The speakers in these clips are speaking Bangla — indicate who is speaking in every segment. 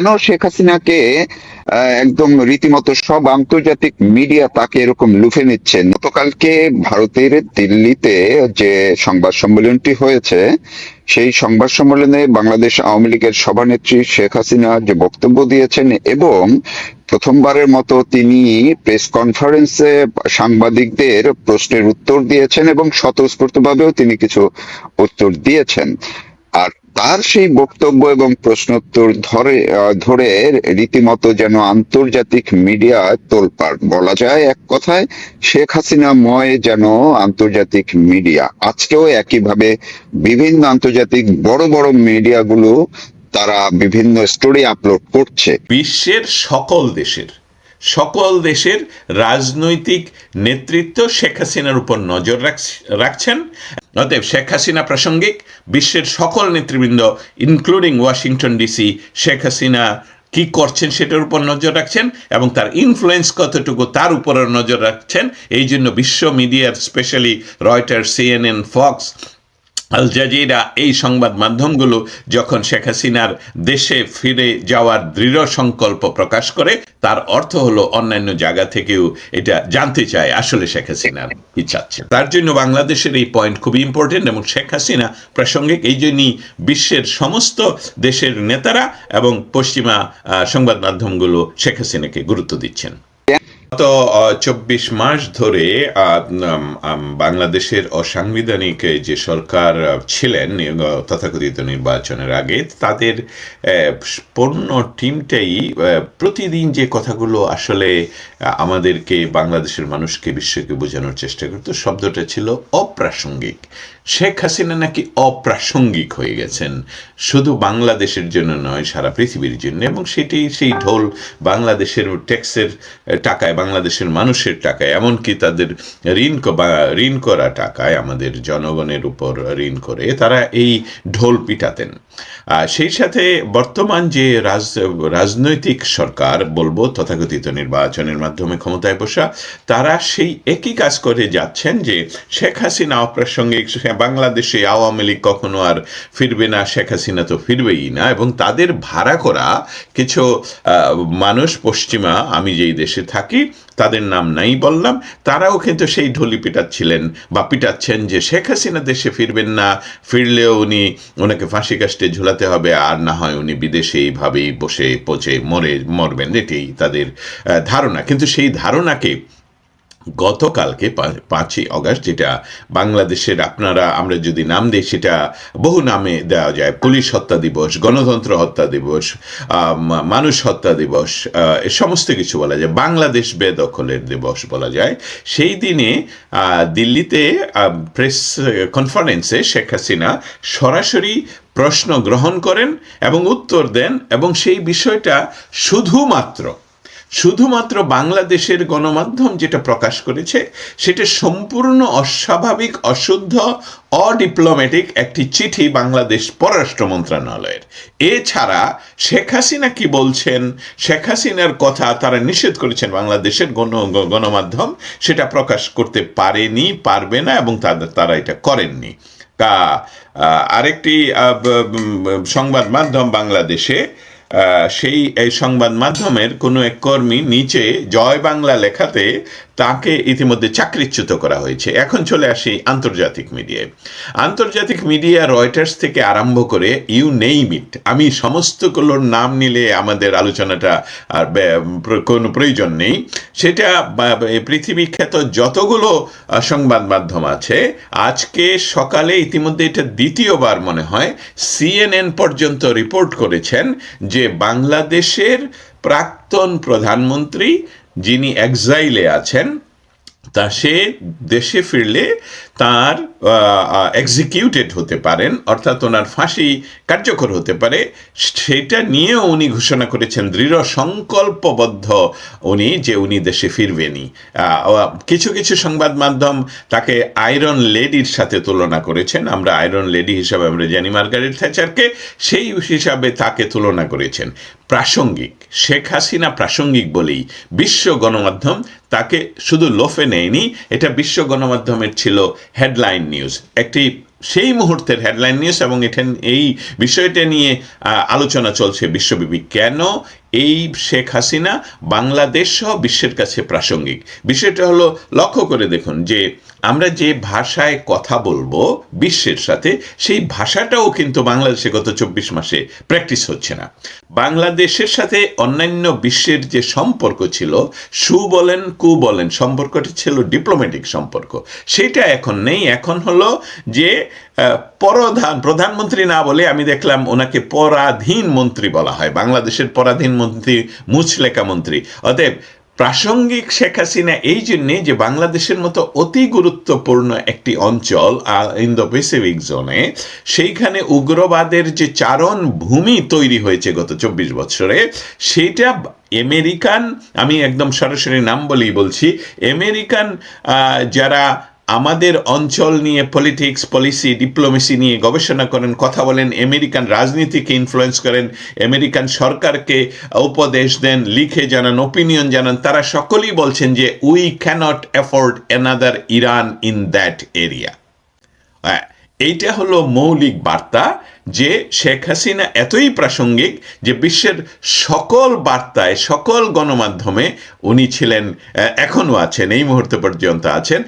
Speaker 1: কেন শেখ হাসিনাকে একদম রীতিমতো সব আন্তর্জাতিক মিডিয়া তাকে এরকম লুফে নিচ্ছে? গতকালকে ভারতের দিল্লিতে যে সংবাদ সম্মেলনটি হয়েছে, সেই সংবাদ সম্মেলনে বাংলাদেশ আওয়ামী লীগের সভানেত্রী শেখ হাসিনা যে বক্তব্য দিয়েছেন, এবং প্রথমবারের মতো তিনি প্রেস কনফারেন্সে সাংবাদিকদের প্রশ্নের উত্তর দিয়েছেন এবং স্বতঃস্ফূর্তভাবেও তিনি কিছু উত্তর দিয়েছেন। আর তার সেই বক্তব্য এবং প্রশ্নোত্তর ধরে রীতিমতো যেন আন্তর্জাতিক মিডিয়া তোলপাড়, বলা যায় এক কথায় শেখ হাসিনাময় যেন আন্তর্জাতিক মিডিয়া। আজকেও একইভাবে বিভিন্ন আন্তর্জাতিক বড় বড় মিডিয়াগুলো তারা বিভিন্ন স্টোরি আপলোড করছে।
Speaker 2: বিশ্বের সকল দেশের রাজনৈতিক নেতৃত্ব শেখ হাসিনার উপর নজর রাখছেন। অতএব শেখ হাসিনা প্রাসঙ্গিক, বিশ্বের সকল নেতৃবৃন্দ including Washington DC Sheikh Hasina কি করছেন সেটার উপর নজর রাখছেন এবং তার ইনফ্লুয়েন্স কতটুকু তার উপরও নজর রাখছেন। এই জন্য বিশ্ব মিডিয়ার, specially Reuters, CNN, Fox, Al Jazeera, এই সংবাদ মাধ্যমগুলো যখন শেখ হাসিনার দেশে ফিরে যাওয়ার দৃঢ় সংকল্প প্রকাশ করে, তার অর্থ হলো অন্যান্য জায়গা থেকেও এটা জানতে চায় আসলে শেখ হাসিনার কি চাচ্ছে। তার জন্য বাংলাদেশের এই পয়েন্ট খুবই ইম্পর্টেন্ট এবং শেখ হাসিনা প্রাসঙ্গিক। এই জন্যই বিশ্বের সমস্ত দেশের নেতারা এবং পশ্চিমা সংবাদ মাধ্যমগুলো শেখ হাসিনাকে গুরুত্ব দিচ্ছেন। গত 24 মাস ধরে বাংলাদেশের অসাংবিধানিক যে সরকার ছিলেন তথাকথিত নির্বাচনের আগে, তাদের পূর্ণ টিমটাই প্রতিদিন যে কথাগুলো আসলে আমাদেরকে, বাংলাদেশের মানুষকে, বিশ্বকে বোঝানোর চেষ্টা করত, শব্দটা ছিল অপ্রাসঙ্গিক। শেখ হাসিনা নাকি অপ্রাসঙ্গিক হয়ে গেছেন, শুধু বাংলাদেশের জন্য নয়, সারা পৃথিবীর জন্য। এবং সেই ঢোল বাংলাদেশের ট্যাক্সের টাকায়, বাংলাদেশের মানুষের টাকায়, এমনকি তাদের ঋণ করা টাকায়, আমাদের জনগণের উপর ঋণ করে তারা এই ঢোল পিটাতেন। সেই সাথে বর্তমান যে রাজনৈতিক সরকার বলবো, তথাকথিত নির্বাচনের মাধ্যমে ক্ষমতায় বসা, তারা সেই একই কাজ করে যাচ্ছেন যে শেখ হাসিনা অপ্রাসঙ্গিক, বাংলাদেশে আওয়ামী লীগ কখনো আর ফিরবে না, শেখ হাসিনা তো ফিরবেই না। এবং তাদের ভাড়া করা কিছু মানুষ, পশ্চিমা, আমি যেই দেশে থাকি তাদের নাম নাই বললাম, তারাও কিন্তু সেই ঢোলি পিটাচ্ছিলেন বা পিটাচ্ছেন যে শেখ হাসিনা দেশে ফিরবেন না, ফিরলেও ওনাকে ফাঁসি কাস্টে ঝুলাতে হবে, আর না হয় উনি বিদেশে এইভাবেই বসে পচে মরবেন, এটাই তাদের ধারণা। কিন্তু সেই ধারণাকে গতকালকে 5ই অগাস্ট, যেটা বাংলাদেশের, আমরা যদি নাম দিই সেটা বহু নামে দেওয়া যায়, পুলিশ হত্যা দিবস, গণতন্ত্র হত্যা দিবস, মানুষ হত্যা দিবস, এ সমস্ত কিছু বলা যায়, বাংলাদেশ বেদখলের দিবস বলা যায়। সেই দিনে দিল্লিতে প্রেস কনফারেন্সে শেখ হাসিনা সরাসরি প্রশ্ন গ্রহণ করেন এবং উত্তর দেন, এবং সেই বিষয়টা শুধুমাত্র বাংলাদেশের গণমাধ্যম যেটা প্রকাশ করেছে, সেটা সম্পূর্ণ অস্বাভাবিক, অশুদ্ধ, অডিপ্লোম্যাটিক একটি চিঠি বাংলাদেশ পররাষ্ট্র মন্ত্রণালয়ের। এছাড়া শেখ হাসিনা কি বলছেন, শেখ হাসিনার কথা তারা নিষেধ করেছেন, বাংলাদেশের গণমাধ্যম সেটা প্রকাশ করতে পারেনি, পারবে না, এবং তারা এটা করেননি। আরেকটি সংবাদ মাধ্যম বাংলাদেশে, এই সংবাদ মাধ্যমের কোনো এক কর্মী নিচে জয় বাংলা লেখাতে তাকে ইতিমধ্যে চাকরিচ্যুত করা হয়েছে। এখন চলে আসি আন্তর্জাতিক মিডিয়া, রয়টার্স থেকে আরম্ভ করে ইউ নেইম ইট, আমি সমস্তগুলোর নাম নিলে আমাদের আলোচনাটা আর কোনো প্রয়োজন নেই। সেটা পৃথিবী খ্যাত যতগুলো সংবাদ মাধ্যম আছে, আজকে সকালে ইতিমধ্যে এটা দ্বিতীয়বার মনে হয় সিএনএন পর্যন্ত রিপোর্ট করেছেন যে বাংলাদেশের প্রাক্তন প্রধানমন্ত্রী, যিনি এক্সাইলে আছেন, তা সে দেশে ফিরলে তার এক্সিকিউটেড হতে পারেন, অর্থাৎ ওনার ফাঁসি কার্যকর হতে পারে, সেটা নিয়েও উনি ঘোষণা করেছেন, দৃঢ় সংকল্পবদ্ধ উনি যে উনি দেশে ফিরবেনই। কিছু সংবাদ মাধ্যম তাকে আয়রন লেডির সাথে তুলনা করেছেন। আমরা আয়রন লেডি হিসাবে আমরা জানি মার্গারেট থ্যাচারকে, সেই হিসাবে তাকে তুলনা করেছেন। প্রাসঙ্গিক, শেখ হাসিনা প্রাসঙ্গিক বলেই বিশ্ব গণমাধ্যম তাকে শুধু লোফে নেয়নি, এটা বিশ্ব গণমাধ্যমের ছিল হেডলাইন নিউজ। একটি সেই মুহূর্তের হেডলাইন নিউজ, এবং এই বিষয়টা নিয়ে আলোচনা চলছে বিশ্বব্যাপী। কেন এই শেখ হাসিনা বাংলাদেশ সহ বিশ্বের কাছে প্রাসঙ্গিক? বিষয়টা হলো, লক্ষ্য করে দেখুন যে আমরা যে ভাষায় কথা বলবো বিশ্বের সাথে, সেই ভাষাটাও কিন্তু বাংলাদেশে গত 24 মাসে প্র্যাকটিস হচ্ছে না। বাংলাদেশের সাথে অন্যান্য বিশ্বের যে সম্পর্ক ছিল, সু বলেন কু বলেন, সম্পর্কটি ছিল ডিপ্লোম্যাটিক সম্পর্ক, সেটা এখন নেই। এখন হলো যে প্রধানমন্ত্রী না বলে আমি দেখলাম ওনাকে পরাধীন মন্ত্রী বলা হয়। বাংলাদেশের পরাধীন মন্ত্রী মুচলেকা মন্ত্রী। অতএব প্রাসঙ্গিক শেখ হাসিনা এই জন্যে যে বাংলাদেশের মতো অতি গুরুত্বপূর্ণ একটি অঞ্চল ইন্দো প্যাসিফিক জোনে, সেইখানে উগ্রবাদের যে চারণ ভূমি তৈরি হয়েছে গত 24 বছরে, সেইটা আমেরিকান, আমি একদম সরাসরি নাম বলেই বলছি, আমেরিকান যারা আমাদের অঞ্চল নিয়ে পলিটিক্স, পলিসি, ডিপ্লোমেসি নিয়ে গবেষণা করেন, কথা বলেন, আমেরিকান রাজনীতিকে ইনফ্লুয়েন্স করেন, আমেরিকান সরকারকে উপদেশ দেন, লিখে জানান, ওপিনিয়ন জানান, তারা সকলেই বলছেন যে we cannot afford another Iran in that area. এইটা হলো মৌলিক বার্তা, যে শেখ হাসিনা এতই প্রাসঙ্গিক যে বিশ্বের সকল বার্তায়, সকল গণমাধ্যমে উনি ছিলেন, এখনও আছেন, এই মুহূর্তে পর্যন্ত আছেন।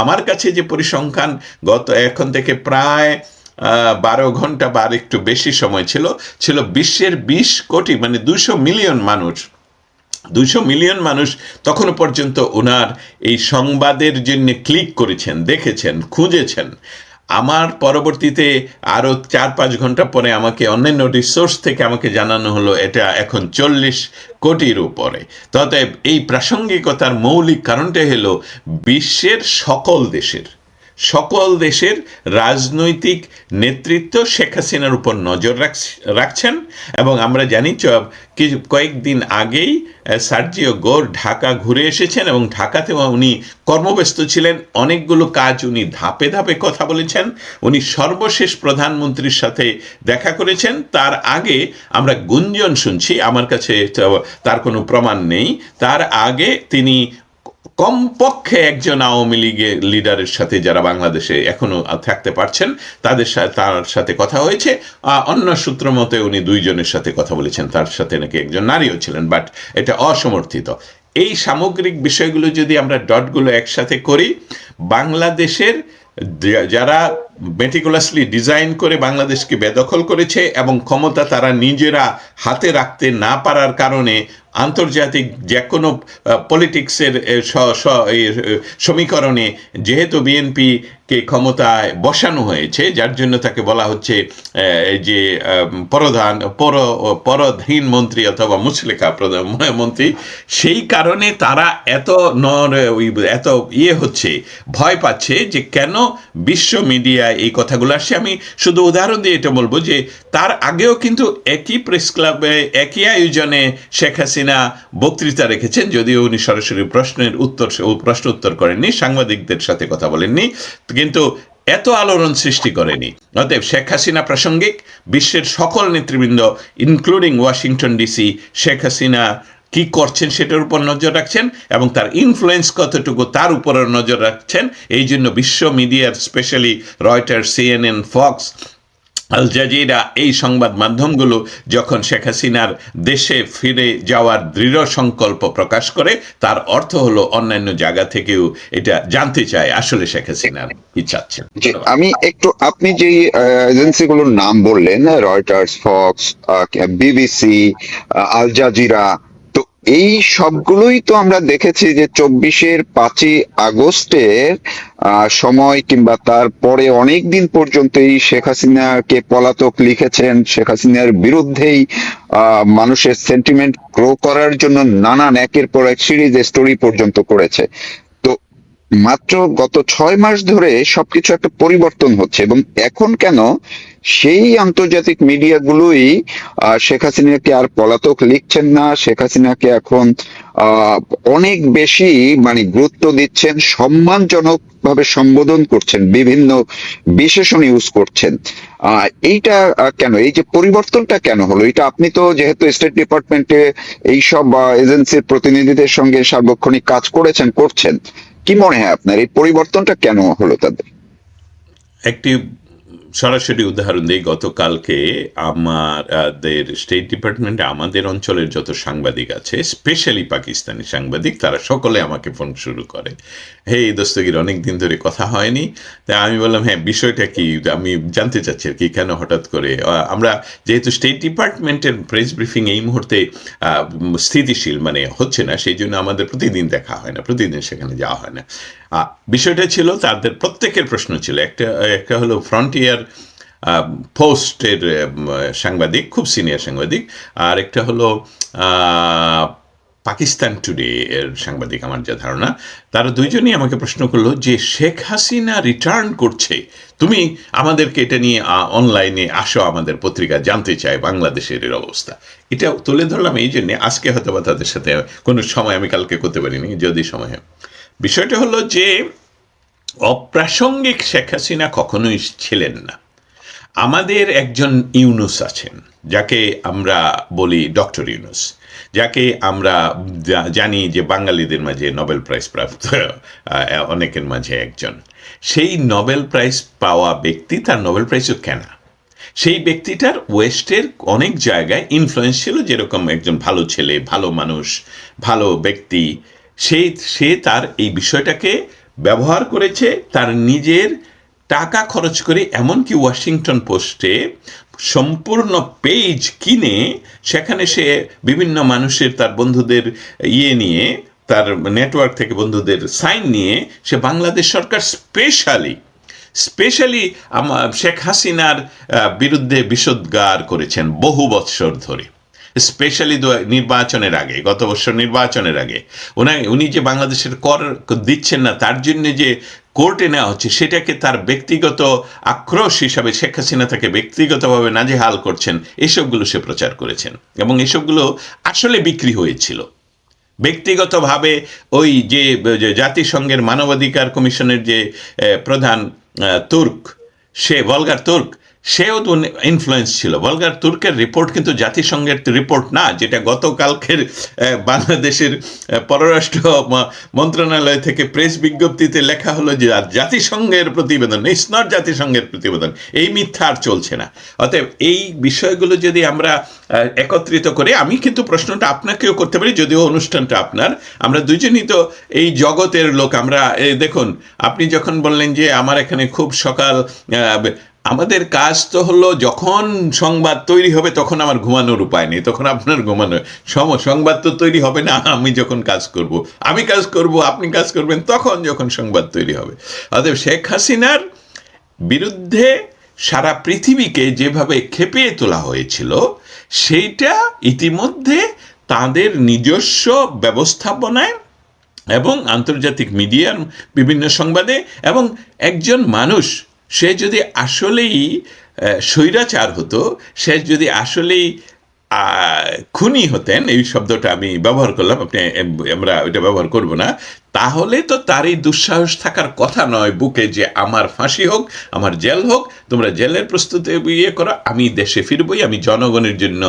Speaker 2: আমার কাছে যে পরিসংখ্যান গত এখন থেকে প্রায় 12 ঘন্টা বা একটু বেশি সময় ছিল বিশ্বের 20 কোটি, মানে 200 মিলিয়ন মানুষ, 200 মিলিয়ন মানুষ তখনও পর্যন্ত ওনার এই সংবাদের জন্য ক্লিক করেছেন, দেখেছেন, খুঁজেছেন। আমার পরবর্তীতে আরও 4-5 ঘন্টা পরে আমাকে অন্যান্য রিসোর্স থেকে আমাকে জানানো হলো এটা এখন 40 কোটির উপরে। তবে এই প্রাসঙ্গিকতার মৌলিক কারণটা হলো বিশ্বের সকল দেশের রাজনৈতিক নেতৃত্ব শেখ হাসিনার উপর নজর রাখছেন। এবং আমরা জানি কয়েকদিন আগেই সার্জিও গোর ঢাকা ঘুরে এসেছেন, এবং ঢাকাতেও উনি কর্মব্যস্ত ছিলেন, অনেকগুলো কাজ উনি ধাপে ধাপে কথা বলেছেন। উনি সর্বশেষ প্রধানমন্ত্রীর সাথে দেখা করেছেন। তার আগে আমরা গুঞ্জন শুনছি, আমার কাছে তার কোনো প্রমাণ নেই, তার আগে তিনি কমপক্ষে একজন আওয়ামী লীগের লিডারের সাথে, যারা বাংলাদেশে এখনো থাকতে পারছেন, তার সাথে কথা হয়েছে। অন্য সূত্র মতে উনি 2 জনের সাথে কথা বলেছেন, তার সাথে নাকি একজন নারীও ছিলেন, বাট এটা অসমর্থিত। এই সামগ্রিক বিষয়গুলো যদি আমরা ডটগুলো একসাথে করি, বাংলাদেশের যারা মেটিকুলাসলি ডিজাইন করে বাংলাদেশকে বেদখল করেছে এবং ক্ষমতা তারা নিজেরা হাতে রাখতে না পারার কারণে আন্তর্জাতিক যে কোনো পলিটিক্সের সমীকরণে যেহেতু বিএনপিকে ক্ষমতায় বসানো হয়েছে, যার জন্য তাকে বলা হচ্ছে যে পরাধীন মন্ত্রী অথবা মুচলেকা মন্ত্রী, সেই কারণে তারা এত হচ্ছে, ভয় পাচ্ছে যে কেন বিশ্ব মিডিয়া এই কথাগুলো আসছে। আমি শুধু উদাহরণ দিয়ে এটা বলবো যে তার আগেও কিন্তু একই প্রেস ক্লাবে, একই আয়োজনে শেখ হাসিনা বক্তৃতা রেখেছেন, যদিও উনি সরাসরি প্রশ্ন উত্তর করেননি, সাংবাদিকদের সাথে কথা বলেননি, কিন্তু এত আলোড়ন সৃষ্টি করেনি। অতএব শেখ হাসিনা প্রাসঙ্গিক, বিশ্বের সকল নেতৃবৃন্দ including Washington DC Sheikh Hasina কি করছেন সেটার উপর নজর রাখছেন, এবং তার ইনফ্লুয়েন্স কতটুকু তার উপরে নজর রাখছেন। এই জন্য বিশ্ব মিডিয়ার, specially Reuters, CNN, Fox, Al Jazeera, এই সংবাদ মাধ্যমগুলো যখন শেখ হাসিনার দেশে ফিরে যাওয়ার দৃঢ় সংকল্প প্রকাশ করে, তার অর্থ হলো অন্যান্য জায়গা থেকেও এটা জানতে চায় আসলে শেখ হাসিনার কি চাচ্ছেন।
Speaker 1: আমি একটু, আপনি যে এজেন্সিগুলোর নাম বললেন, Reuters, Fox, BBC, Al Jazeera, তো এই সবগুলোই তো আমরা দেখেছি যে 5ই আগস্টের সময় কিংবা তারপরে অনেক দিন পর্যন্ত এই শেখ হাসিনাকে পলাতক লিখেছেন, শেখ হাসিনার বিরুদ্ধেই মানুষের সেন্টিমেন্ট গ্রো করার জন্য নানান একের পর এক সিরিজ স্টোরি পর্যন্ত করেছে। তো মাত্র গত 6 মাস ধরে সবকিছু একটা পরিবর্তন হচ্ছে, এবং এখন কেন সেই আন্তর্জাতিক মিডিয়াগুলোই শেখ হাসিনাকে আর পলাতক লিখছেন না, শেখ হাসিনাকে এখন অনেক বেশি গুরুত্ব দিচ্ছেন, সম্মানজনক ভাবে সম্বোধন করছেন, বিভিন্ন বিশেষণ ইউজ করছেন। এইটা কেন, এই যে পরিবর্তনটা কেন হলো? এটা আপনি তো যেহেতু স্টেট ডিপার্টমেন্টে এইসব এজেন্সির প্রতিনিধিদের সঙ্গে সার্বক্ষণিক কাজ করছেন, কি মনে হয় আপনার এই পরিবর্তনটা কেন হলো তাদের?
Speaker 2: একটি সরাসরি উদাহরণ দিই। গতকালকে আমাদের স্টেট ডিপার্টমেন্টে আমাদের অঞ্চলের যত সাংবাদিক আছে, স্পেশালি পাকিস্তানি সাংবাদিক, তারা সকলে আমাকে ফোন শুরু করে, হে দস্তগীর, অনেক দিন ধরে কথা হয়নি। তাই আমি বললাম, হ্যাঁ, বিষয়টা কি, আমি জানতে চাচ্ছি আর কি, কেন হঠাৎ করে আমরা, যেহেতু স্টেট ডিপার্টমেন্টের প্রেস ব্রিফিং এই মুহূর্তে স্থিতিশীল মানে হচ্ছে না, সেই জন্য আমাদের প্রতিদিন দেখা হয় না, প্রতিদিন সেখানে যাওয়া হয় না। বিষয়টা ছিল, তাদের প্রত্যেকের প্রশ্ন ছিল, একটা একটা হলো ফ্রন্টিয়ার পোস্টের সাংবাদিক, খুব সিনিয়র সাংবাদিক, আর একটা হলো পাকিস্তান টুডে এর সাংবাদিক, আমার যা ধারণা। তারা দুইজনই আমাকে প্রশ্ন করলো যে শেখ হাসিনা রিটার্ন করছে, তুমি আমাদেরকে এটা নিয়ে অনলাইনে আসো, আমাদের পত্রিকা জানতে চায় বাংলাদেশের এর অবস্থা। এটা তুলে ধরলাম এই জন্যে, আজকে হয়তো বা তাদের সাথে কোনো সময়, আমি কালকে করতে পারিনি, যদি সময় হয়। বিষয়টা হলো যে অপ্রাসঙ্গিক শেখ হাসিনা কখনোই ছিলেন না। আমাদের একজন ইউনুস আছেন, যাকে আমরা বলি ডক্টর ইউনুস, যাকে আমরা জানি যে বাঙালিদের মাঝে নোবেল প্রাইজ প্রাপ্ত অনেকের মাঝে একজন। সেই নোবেল প্রাইজ পাওয়া ব্যক্তি, তার নোবেল প্রাইজও কেন, সেই ব্যক্তিটার ওয়েস্টের অনেক জায়গায় ইনফ্লুয়েন্স ছিল, যেরকম একজন ভালো ছেলে, ভালো মানুষ, ভালো ব্যক্তি, সে তার এই বিষয়টাকে ব্যবহার করেছে তার নিজের টাকা খরচ করে, এমনকি ওয়াশিংটন পোস্টে সম্পূর্ণ পেজ কিনে সেখানে সে বিভিন্ন মানুষের, তার বন্ধুদের নিয়ে, তার নেটওয়ার্ক থেকে বন্ধুদের সাইন নিয়ে, সে বাংলাদেশ সরকার স্পেশালি শেখ হাসিনার বিরুদ্ধে বিষোদ্গার করেছেন বহু বৎসর ধরে, স্পেশালি নির্বাচনের আগে, গত বছর নির্বাচনের আগে উনি যে বাংলাদেশের কর দিচ্ছেন না, তার জন্য যে কোর্টে নেওয়া হচ্ছে, সেটাকে তার ব্যক্তিগত আক্রোশ হিসাবে শেখ হাসিনা তাকে ব্যক্তিগতভাবে নাজেহাল করছেন, এসবগুলো সে প্রচার করেছেন, এবং এসবগুলো আসলে বিক্রি হয়েছিল ব্যক্তিগতভাবে। ওই যে জাতিসংঘের মানবাধিকার কমিশনের যে প্রধান তুর্ক, সে ভলগার তুর্ক, সেও তো ইনফ্লুয়েন্স ছিল। ভলগার তুর্কের রিপোর্ট কিন্তু জাতিসংঘের রিপোর্ট না, যেটা গতকালকের বাংলাদেশের পররাষ্ট্র মন্ত্রণালয় থেকে প্রেস বিজ্ঞপ্তিতে লেখা হলো যে জাতিসংঘের প্রতিবেদন, ইটস নট জাতিসংঘের প্রতিবেদন। এই মিথ্যা আর চলছে না। অতএব এই বিষয়গুলো যদি আমরা একত্রিত করে, আমি কিন্তু প্রশ্নটা আপনাকেও করতে পারি, যদিও অনুষ্ঠানটা আপনার, আমরা দুজনই তো এই জগতের লোক। আমরা দেখুন, আপনি যখন বললেন যে আমার এখানে খুব সকাল, আমাদের কাজ তো হলো যখন সংবাদ তৈরি হবে তখন আমার ঘুমানোর উপায় নেই, তখন আপনার ঘুমানো সংবাদ তো তৈরি হবে না। আমি যখন কাজ করব, আমি কাজ করব, আপনি কাজ করবেন, তখন যখন সংবাদ তৈরি হবে। অতএব শেখ হাসিনার বিরুদ্ধে সারা পৃথিবীকে যেভাবে খেপিয়ে তোলা হয়েছিল, সেইটা ইতিমধ্যে তাদের নিজস্ব ব্যবস্থাপনায় এবং আন্তর্জাতিক মিডিয়ার বিভিন্ন সংবাদে, এবং একজন মানুষ, সে যদি আসলেই স্বৈরাচার হতো, সে যদি আসলেই খুনি হতেন, এই শব্দটা আমি ব্যবহার করলাম, আমরা ওইটা ব্যবহার করব না, তাহলে তো তার এই দুঃসাহস থাকার কথা নয় বুকে, যে আমার ফাঁসি হোক, আমার জেল হোক, তোমরা জেলের প্রস্তুতি করো, আমি দেশে ফিরবই, আমি জনগণের জন্য,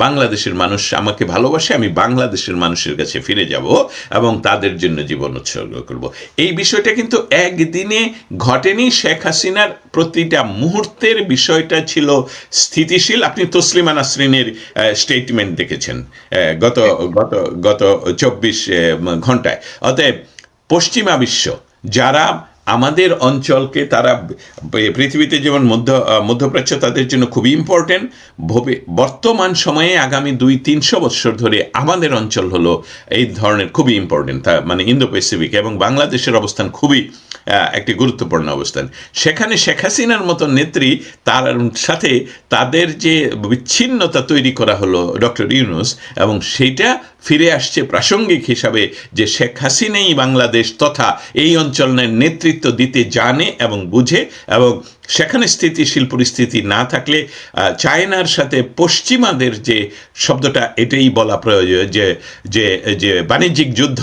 Speaker 2: বাংলাদেশের মানুষ আমাকে ভালোবাসে, আমি বাংলাদেশের মানুষের কাছে ফিরে যাব এবং তাদের জন্য জীবন উৎসর্গ করব। এই বিষয়টা কিন্তু একদিনে ঘটেনি। শেখ হাসিনার প্রতিটা মুহূর্তের বিষয়টা ছিল স্থিতিশীল। আপনি তসলিমা নাসরিনের স্টেটমেন্ট দেখেছেন গত গত গত 24 ঘন্টায়। অতএব পশ্চিমা বিশ্ব, যারা আমাদের অঞ্চলকে, তারা পৃথিবীতে যেমন মধ্যপ্রাচ্য তাদের জন্য খুবই ইম্পর্টেন্ট, বর্তমান সময়ে আগামী 200-300 বছর ধরে আমাদের অঞ্চল হলো এই ধরনের খুবই ইম্পর্টেন্ট, মানে ইন্দো প্যাসিফিক, এবং বাংলাদেশের অবস্থান খুবই একটি গুরুত্বপূর্ণ অবস্থান। সেখানে শেখ হাসিনার মতো নেত্রী, তার সাথে তাদের যে বিচ্ছিন্নতা তৈরি করা হলো ডক্টর ইউনুস, এবং সেইটা ফিরে আসছে প্রাসঙ্গিক হিসাবে, যে শেখ হাসিনাই বাংলাদেশ তথা এই অঞ্চলের নেতৃত্ব দিতে জানে এবং বুঝে, এবং সেখানে স্থিতিশীল পরিস্থিতি না থাকলে চায়নার সাথে পশ্চিমাদের যে শব্দটা, এটাই বলা প্রয়োজন, যে যে যে বাণিজ্যিক যুদ্ধ,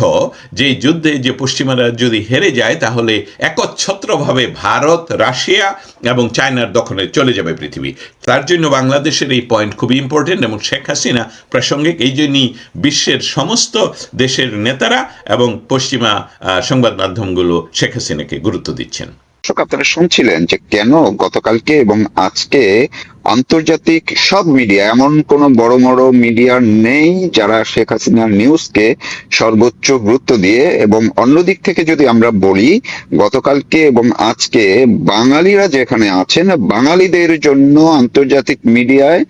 Speaker 2: যেই যুদ্ধে যে পশ্চিমারা যদি হেরে যায়, তাহলে একচ্ছত্রভাবে ভারত, রাশিয়া এবং চায়নার দখলে চলে যাবে পৃথিবী। তার জন্য বাংলাদেশের এই পয়েন্ট খুবই ইম্পর্টেন্ট, এবং শেখ হাসিনা প্রাসঙ্গিক। এই জন্যই বিশ্বের সমস্ত দেশের নেতারা এবং পশ্চিমা সংবাদ মাধ্যমগুলো শেখ হাসিনাকে গুরুত্ব দিচ্ছেন।
Speaker 1: দর্শক, আপনারা শুনছিলেন যে কেন গতকালকে এবং আজকে আন্তর্জাতিক সব মিডিয়া, এমন কোন বড় বড় মিডিয়া নেই যারা শেখ হাসিনার নিউজকে সর্বোচ্চ গুরুত্ব দিয়ে, এবং অন্যদিক থেকে যদি আমরা বলি, গতকালকে এবং আজকে বাঙালিরা যেখানে আছেন, বাঙালিদের জন্য আন্তর্জাতিক মিডিয়ায়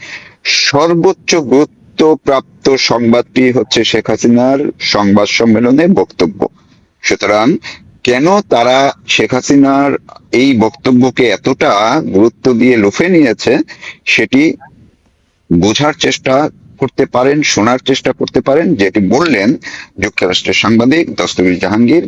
Speaker 1: সর্বোচ্চ গুরুত্ব প্রাপ্ত সংবাদটি হচ্ছে শেখ হাসিনার সংবাদ সম্মেলনে বক্তব্য। সুতরাং কেন তারা শেখ হাসিনার এই বক্তব্যকে এতটা গুরুত্ব দিয়ে লুফে নিয়েছে, সেটি বোঝার চেষ্টা করতে পারেন, শোনার চেষ্টা করতে পারেন, যেটি বললেন যুক্তরাষ্ট্রের সাংবাদিক দস্তগীর জাহাঙ্গীর।